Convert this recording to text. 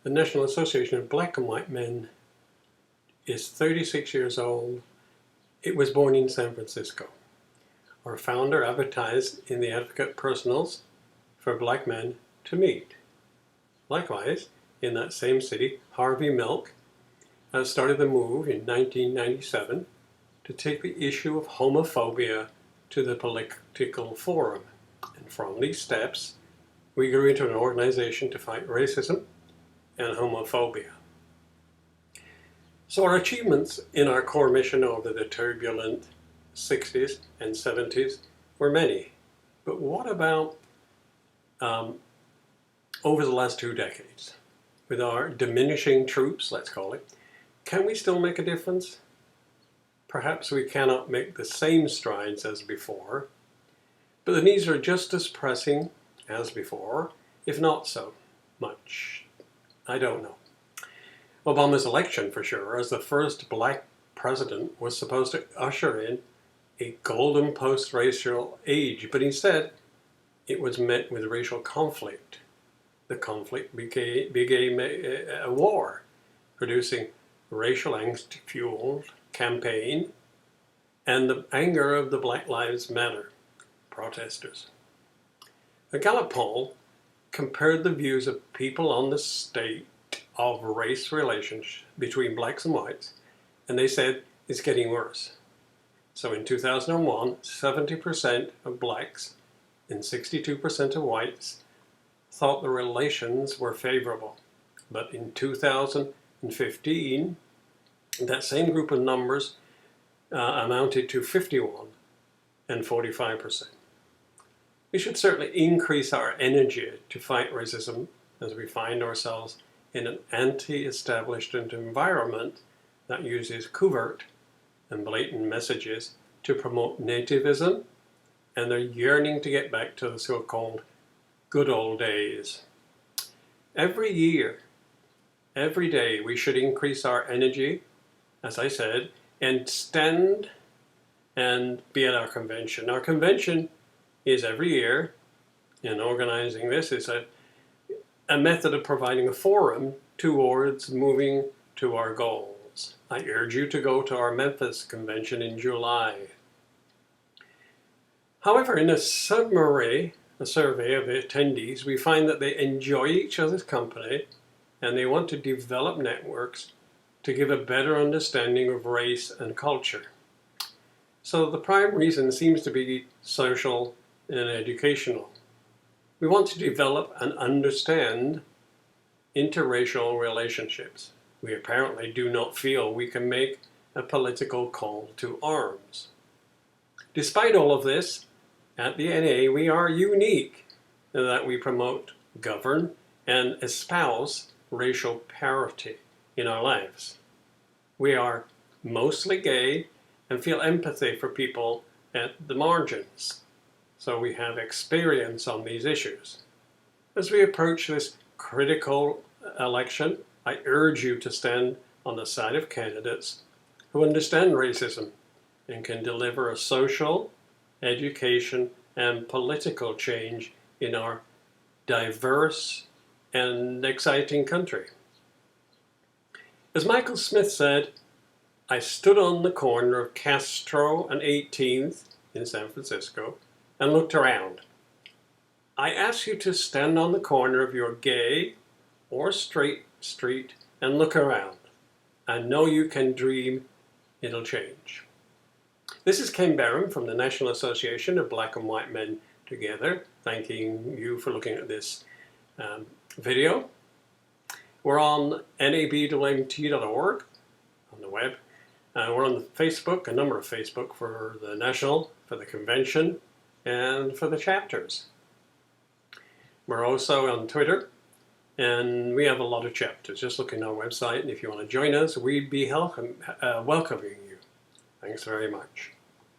The National Association of Black and White Men is 36 years old. It was born in San Francisco. Our founder advertised in the Advocate Personals for black men to meet. Likewise, in that same city, Harvey Milk started the move in 1997 to take the issue of homophobia to the political forum. And from these steps, we grew into an organization to fight racism and homophobia. So our achievements in our core mission over the turbulent 60s and 70s were many. But what about over the last 2 decades? With our diminishing troops, let's call it, can we still make a difference? Perhaps we cannot make the same strides as before, but the needs are just as pressing as before, if not so much. I don't know. Obama's election, for sure, as the first black president, was supposed to usher in a golden post-racial age, but instead it was met with racial conflict. The conflict became a war, producing racial angst-fueled campaign and the anger of the Black Lives Matter protesters. A Gallup poll compared the views of people on the state of race relations between blacks and whites, and they said it's getting worse. So in 2001, 70% of blacks and 62% of whites thought the relations were favorable. But in 2015, that same group of numbers amounted to 51 and 45%. We should certainly increase our energy to fight racism as we find ourselves in an anti-establishment environment that uses covert and blatant messages to promote nativism and their yearning to get back to the so-called good old days. Every year, every day, we should increase our energy, as I said, and stand and be at our convention. Our convention is every year, and organizing this is a method of providing a forum towards moving to our goals. I urge you to go to our Memphis convention in July. However, in a survey of the attendees, we find that they enjoy each other's company and they want to develop networks to give a better understanding of race and culture. So the prime reason seems to be social and educational. We want to develop and understand interracial relationships. We apparently do not feel we can make a political call to arms. Despite all of this, at the NA we are unique in that we promote, govern, and espouse racial parity in our lives. We are mostly gay and feel empathy for people at the margins. So we have experience on these issues. As we approach this critical election, I urge you to stand on the side of candidates who understand racism and can deliver a social, education, and political change in our diverse and exciting country. As Michael Smith said, I stood on the corner of Castro and 18th in San Francisco and looked around. I ask you to stand on the corner of your gay or straight street and look around. I know you can dream, it'll change. This is Ken Barham from the National Association of Black and White Men Together, thanking you for looking at this video. We're on NABWMT.org on the web. We're on Facebook, a number of Facebook for the National, for the Convention, and for the chapters. We're also on Twitter, and we have a lot of chapters. Just look in our website, and if you want to join us, we'd be welcoming you. Thanks very much.